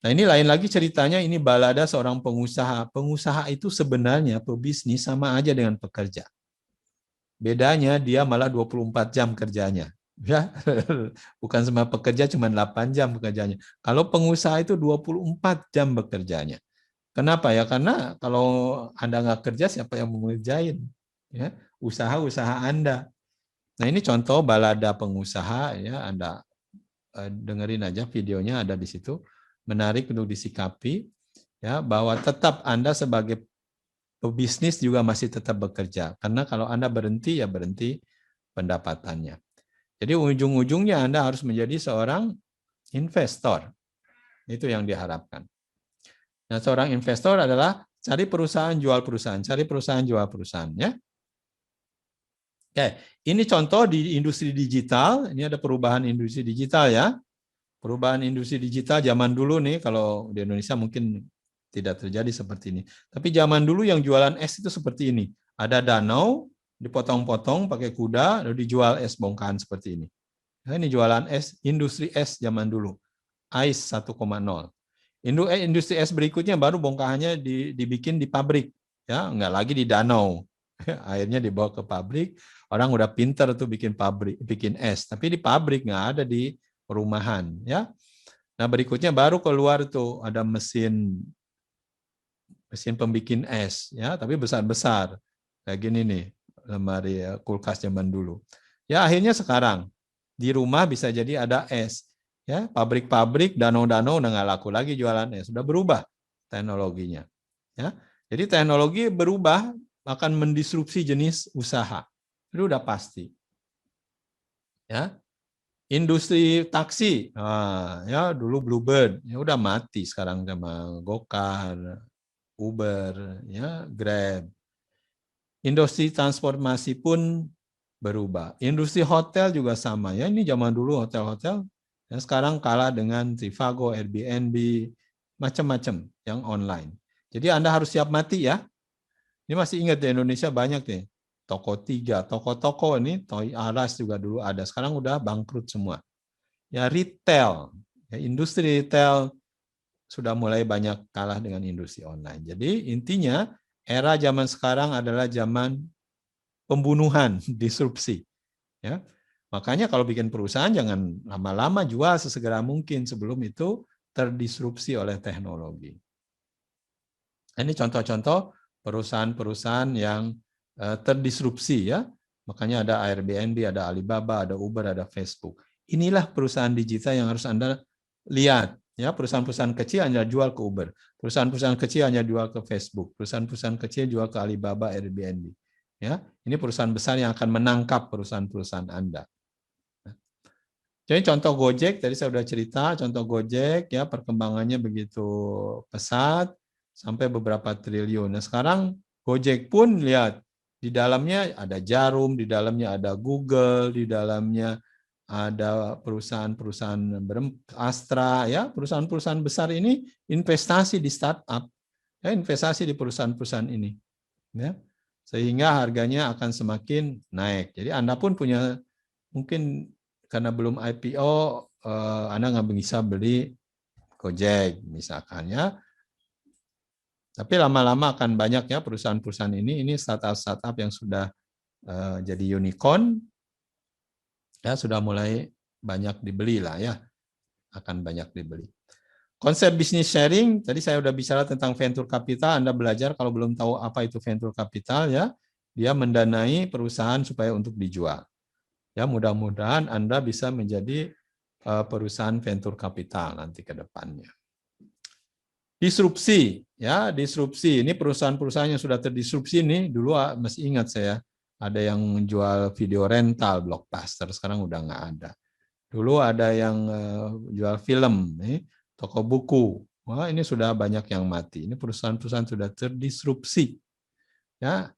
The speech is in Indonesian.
Nah, ini lain lagi ceritanya, ini balada seorang pengusaha. Pengusaha itu sebenarnya pebisnis sama aja dengan pekerja. Bedanya dia malah 24 jam kerjanya. Ya, bukan semua pekerja cuma 8 jam bekerjanya. Kalau pengusaha itu 24 jam bekerjanya. Kenapa ya? Karena kalau Anda nggak kerja, siapa yang mau ngerjain? Ya, usaha-usaha Anda. Nah, ini contoh balada pengusaha, ya, Anda dengerin aja videonya, ada di situ. Menarik untuk disikapi, ya, bahwa tetap Anda sebagai pebisnis juga masih tetap bekerja. Karena kalau Anda berhenti, ya berhenti pendapatannya. Jadi ujung-ujungnya Anda harus menjadi seorang investor. Itu yang diharapkan. Nah, seorang investor adalah cari perusahaan, jual perusahaan, cari perusahaan, jual perusahaan, ya. Oke, ini contoh di industri digital. Ini ada perubahan industri digital, ya. Perubahan industri digital zaman dulu nih, kalau di Indonesia mungkin tidak terjadi seperti ini. Tapi zaman dulu yang jualan es itu seperti ini. Ada danau, dipotong-potong pakai kuda, lalu dijual es bongkahan seperti ini. Nah, ini jualan es, industri es zaman dulu. Ice 1.0. Industri es berikutnya baru bongkahannya dibikin di pabrik, ya, nggak lagi di danau. Akhirnya dibawa ke pabrik, orang udah pinter tuh bikin pabrik, bikin es, tapi di pabrik nggak ada di perumahan, ya. Nah, berikutnya baru keluar tuh ada mesin pembikin es, ya, tapi besar-besar kayak gini nih, lemari kulkas zaman dulu. Ya, akhirnya sekarang di rumah bisa jadi ada es. Ya, pabrik-pabrik, danau-danau udah nggak laku lagi jualan es, sudah berubah teknologinya. Ya, jadi teknologi berubah akan mendisrupsi jenis usaha, itu udah pasti. Ya, industri taksi, ya dulu Bluebird, ya udah mati sekarang sama Gokar, Uber, ya Grab. Industri transportasi pun berubah. Industri hotel juga sama, ya. Ini zaman dulu hotel-hotel, ya sekarang kalah dengan Trivago, Airbnb, macam-macam yang online. Jadi Anda harus siap mati, ya. Ini masih ingat di Indonesia banyak nih, toko-tiga, toko-toko ini, Toys R Us juga dulu ada, sekarang udah bangkrut semua. Ya, retail, ya, industri retail sudah mulai banyak kalah dengan industri online. Jadi intinya era zaman sekarang adalah zaman pembunuhan, disrupsi. Ya, makanya kalau bikin perusahaan jangan lama-lama, jual sesegera mungkin sebelum itu terdisrupsi oleh teknologi. Ini contoh-contoh perusahaan-perusahaan yang terdisrupsi, ya. Makanya ada Airbnb, ada Alibaba, ada Uber, ada Facebook. Inilah perusahaan digital yang harus Anda lihat, ya. Perusahaan-perusahaan kecil hanya jual ke Uber, perusahaan-perusahaan kecil hanya jual ke Facebook, perusahaan-perusahaan kecil jual ke Alibaba, Airbnb. Ya, ini perusahaan besar yang akan menangkap perusahaan-perusahaan Anda. Jadi contoh Gojek, tadi saya sudah cerita, contoh Gojek, ya, perkembangannya begitu pesat sampai beberapa triliun. Nah, sekarang Gojek pun lihat, di dalamnya ada Jarum, di dalamnya ada Google, di dalamnya ada perusahaan-perusahaan Astra, ya, perusahaan-perusahaan besar ini investasi di startup, ya, investasi di perusahaan-perusahaan ini, ya, sehingga harganya akan semakin naik. Jadi Anda pun punya, mungkin karena belum IPO, Anda nggak bisa beli Gojek misalkan, ya. Tapi lama-lama akan banyak, ya, perusahaan-perusahaan ini startup-startup yang sudah jadi unicorn, ya, sudah mulai banyak dibeli lah, ya, akan banyak dibeli. Konsep bisnis sharing, tadi saya sudah bicara tentang venture capital, Anda belajar kalau belum tahu apa itu venture capital, ya, dia mendanai perusahaan supaya untuk dijual. Ya, mudah-mudahan Anda bisa menjadi perusahaan venture capital nanti ke depannya. Disrupsi, ya, disrupsi. Ini perusahaan-perusahaan yang sudah terdisrupsi nih, dulu masih ingat saya, ada yang menjual video rental, Blockbuster, sekarang udah nggak ada. Dulu ada yang jual film, nih, toko buku. Wah, ini sudah banyak yang mati. Ini perusahaan-perusahaan sudah terdisrupsi. Ya,